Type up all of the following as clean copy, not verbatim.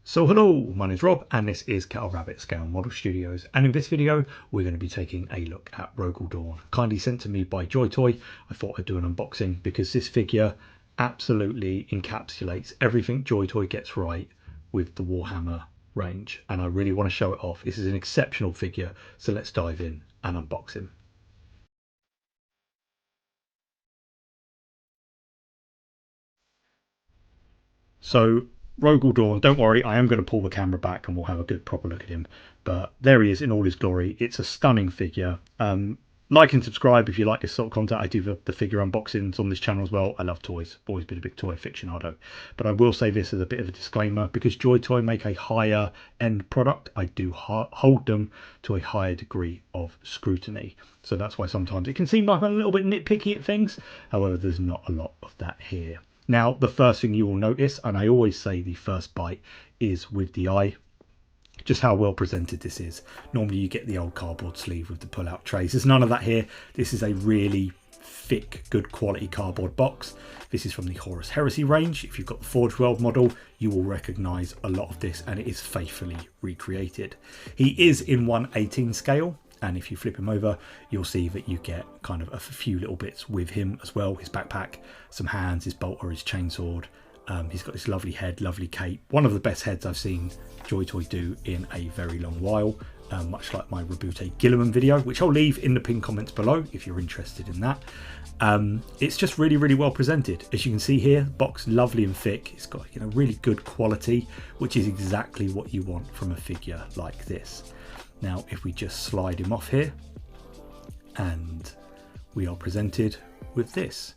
So hello, my name is Rob and this is Cattle Rabbit Scale Model Studios, and in this video we're going to be taking a look at Rogal Dorn, kindly sent to me by JoyToy. I thought I'd do an unboxing because this figure absolutely encapsulates everything JoyToy gets right with the Warhammer range, and I really want to show it off. This is an exceptional figure, so let's dive in and unbox him. So Rogal Dorn, don't worry, I am going to pull the camera back and we'll have a good proper look at him. But there he is in all his glory. It's a stunning figure. Like and subscribe if you like this sort of content. I do the figure unboxings on this channel as well. I love toys. I've always been a big toy aficionado. But I will say this as a bit of a disclaimer, because JoyToy make a higher end product, I do hold them to a higher degree of scrutiny. So that's why sometimes it can seem like I'm a little bit nitpicky at things. However, there's not a lot of that here. Now, the first thing you will notice, and I always say the first bite is with the eye, just how well presented this is. Normally you get the old cardboard sleeve with the pull-out trays. There's none of that here. This is a really thick, good quality cardboard box. This is from the Horus Heresy range. If you've got the Forge World model, you will recognise a lot of this, and it is faithfully recreated. He is in 1/18 scale. And if you flip him over, you'll see that you get kind of a few little bits with him as well. His backpack, some hands, his bolter, his chainsword. He's got this lovely head, lovely cape. One of the best heads I've seen JoyToy do in a very long while. Much like my Rabute Gilliman video, which I'll leave in the pinned comments below if you're interested in that. It's just really, really well presented. As you can see here, box lovely and thick. It's got, you know, really good quality, which is exactly what you want from a figure like this. Now, if we just slide him off here, and we are presented with this.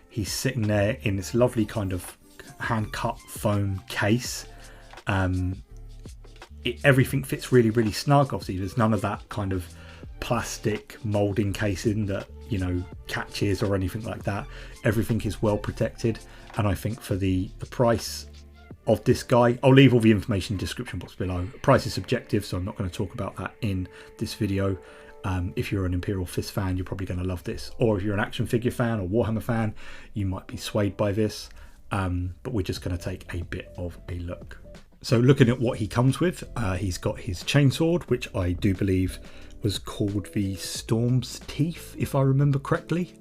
He's sitting there in this lovely kind of hand-cut foam case. Everything fits really, really snug. Obviously, there's none of that kind of plastic molding casing that, you know, catches or anything like that. Everything is well protected, and I think for the price of this guy, I'll leave all the information in the description box below. Price is subjective, so I'm not going to talk about that in this video. If you're an Imperial Fist fan, you're probably going to love this, or if you're an action figure fan or Warhammer fan, you might be swayed by this. But we're just going to take a bit of a look. So looking at what he comes with, he's got his chainsword, which I do believe was called the Storm's Teeth, if I remember correctly.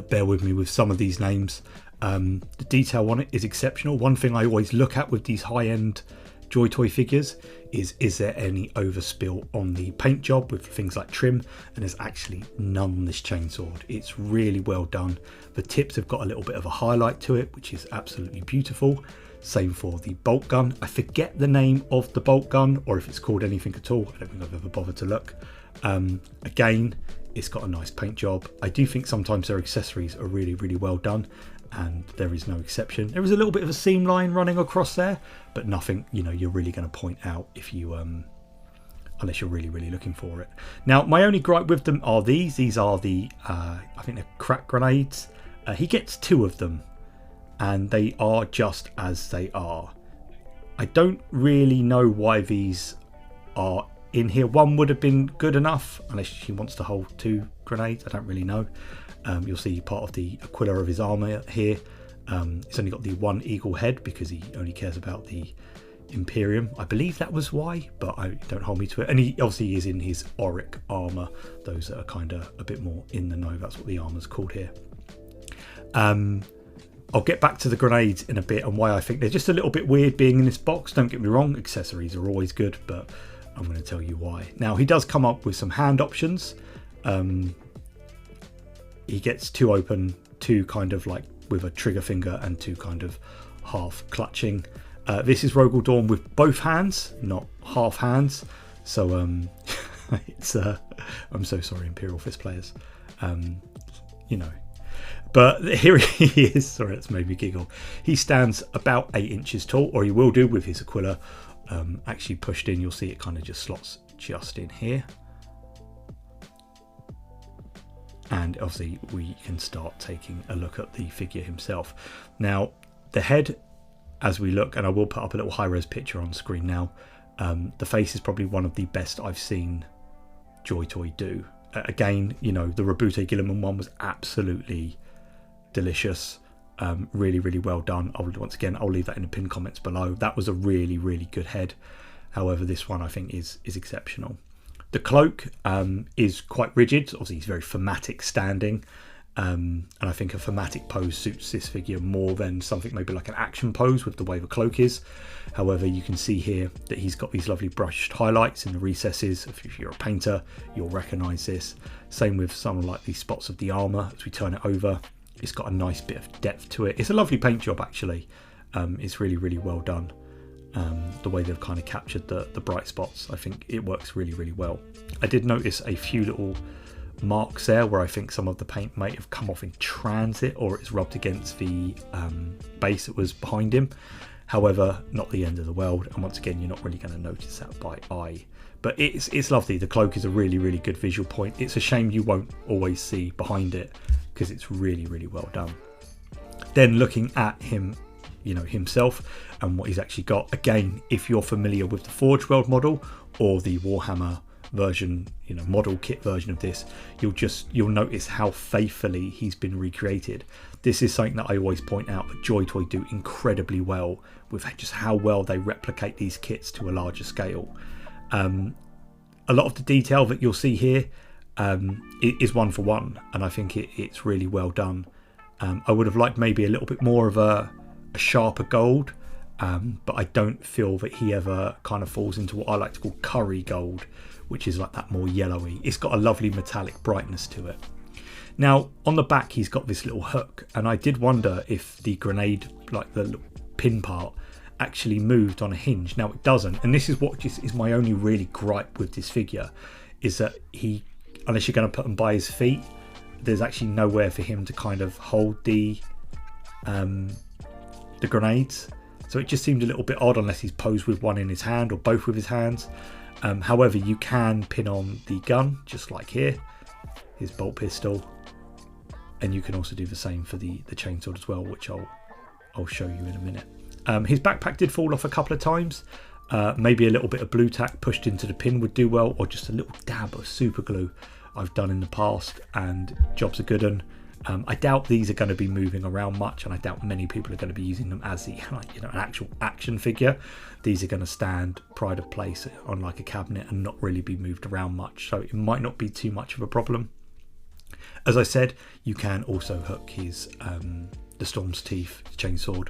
Bear with me with some of these names. The detail on it is exceptional. One thing I always look at with these high-end JoyToy figures is there any overspill on the paint job with things like trim, and there's actually none on this chainsword. It's really well done. The tips have got a little bit of a highlight to it, which is absolutely beautiful. Same for the bolt gun. I forget the name of the bolt gun, or if it's called anything at all. I don't think I've ever bothered to look. Again, it's got a nice paint job. I do think sometimes their accessories are really, really well done, and there is no exception. There is a little bit of a seam line running across there, but nothing, you know, you're really going to point out if you unless you're really, really looking for it. Now, my only gripe with them are these. These are the I think they're crack grenades. He gets 2 of them, and they are just as they are. I don't really know why these are in here. One would have been good enough, unless she wants to hold 2 grenades. I don't really know. You'll see part of the Aquila of his armour here. He's only got the 1 eagle head because he only cares about the Imperium. I believe that was why, but don't hold me to it. And he obviously is in his auric armour. Those that are kind of a bit more in the know, that's what the armour's called here. I'll get back to the grenades in a bit and why I think they're just a little bit weird being in this box. Don't get me wrong, accessories are always good, but I'm going to tell you why. Now, he does come up with some hand options. He gets 2 open, 2 kind of like with a trigger finger, and 2 kind of half clutching. This is Rogal Dorn with both hands, not half hands. So it's I'm so sorry, Imperial Fist players. You know. But here he is. Sorry, that's made me giggle. He stands about 8 inches tall, or he will do with his Aquila. Actually pushed in, you'll see it kind of just slots just in here. And obviously we can start taking a look at the figure himself. Now, the head, as we look, and I will put up a little high-res picture on screen now, the face is probably one of the best I've seen JoyToy do. Again, you know, the Rabute Gilliman one was absolutely delicious. Really, really well done. Once again, I'll leave that in the pinned comments below. That was a really, really good head. However, this one I think is exceptional. The cloak is quite rigid. Obviously, he's very thematic standing. And I think a thematic pose suits this figure more than something maybe like an action pose with the way the cloak is. However, you can see here that he's got these lovely brushed highlights in the recesses. If you're a painter, you'll recognize this. Same with some like these spots of the armor. As we turn it over, it's got a nice bit of depth to it. It's a lovely paint job actually. It's really, really well done. The way they've kind of captured the bright spots, I think it works really, really well. I did notice a few little marks there where I think some of the paint might have come off in transit, or it's rubbed against the base that was behind him. However, not the end of the world, and once again, you're not really going to notice that by eye. But it's lovely. The cloak is a really, really good visual point. It's a shame you won't always see behind it because it's really, really well done. Then looking at him, you know, himself and what he's actually got. Again, if you're familiar with the Forge World model or the Warhammer version, you know, model kit version of this, you'll notice how faithfully he's been recreated. This is something that I always point out that JoyToy do incredibly well with just how well they replicate these kits to a larger scale. A lot of the detail that you'll see here is one for one, and I think it's really well done. I would have liked maybe a little bit more of a sharper gold, but I don't feel that he ever kind of falls into what I like to call curry gold, which is like that more yellowy. It's got a lovely metallic brightness to it. Now on the back he's got this little hook, and I did wonder if the grenade, like the pin part, actually moved on a hinge. Now it doesn't, and this is what is my only really gripe with this figure, is that he, unless you're going to put him by his feet, there's actually nowhere for him to kind of hold the grenades. So it just seemed a little bit odd unless he's posed with one in his hand or both with his hands. However, you can pin on the gun, just like here, his bolt pistol, and you can also do the same for the chainsword as well, which I'll show you in a minute. His backpack did fall off a couple of times. Maybe a little bit of blue tack pushed into the pin would do well, or just a little dab of super glue I've done in the past, and job's a good one. I doubt these are going to be moving around much, and I doubt many people are going to be using them as the, like, you know, an actual action figure. These are going to stand pride of place on like a cabinet and not really be moved around much, so it might not be too much of a problem. As I said, you can also hook his the Storm's Teeth chainsword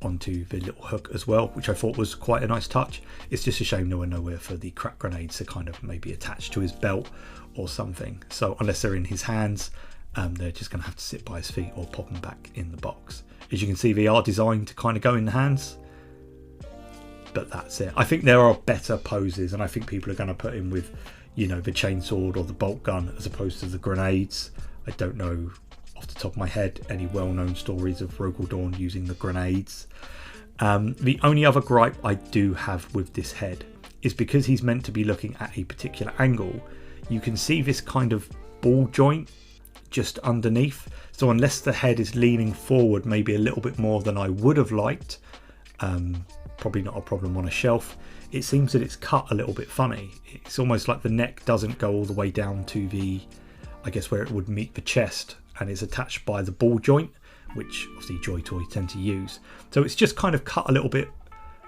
onto the little hook as well, which I thought was quite a nice touch. It's just a shame there were nowhere for the crack grenades to kind of maybe attach to his belt or something. So unless they're in his hands, they're just going to have to sit by his feet or pop them back in the box. As you can see, they are designed to kind of go in the hands, but that's it. I think there are better poses, and I think people are going to put him with, you know, the chainsword or the bolt gun as opposed to the grenades. I don't know off the top of my head any well-known stories of Rogal Dorn using the grenades. The only other gripe I do have with this head is because he's meant to be looking at a particular angle, you can see this kind of ball joint just underneath. So unless the head is leaning forward maybe a little bit more than I would have liked, probably not a problem on a shelf, it seems that it's cut a little bit funny. It's almost like the neck doesn't go all the way down to the, I guess, where it would meet the chest, and it's attached by the ball joint, which obviously JoyToy tend to use. So it's just kind of cut a little bit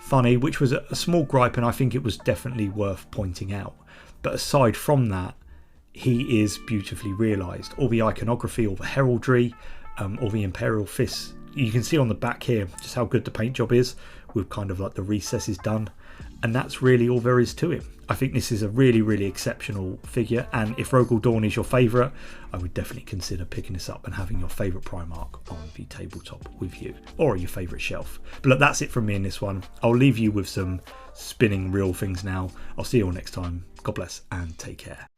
funny, which was a small gripe, and I think it was definitely worth pointing out. But aside from that, he is beautifully realised. All the iconography, all the heraldry, all the Imperial fists. You can see on the back here just how good the paint job is with kind of like the recesses done. And that's really all there is to him. I think this is a really, really exceptional figure. And if Rogal Dorn is your favourite, I would definitely consider picking this up and having your favourite Primarch on the tabletop with you, or your favourite shelf. But look, that's it from me in this one. I'll leave you with some spinning real things now. I'll see you all next time. God bless and take care.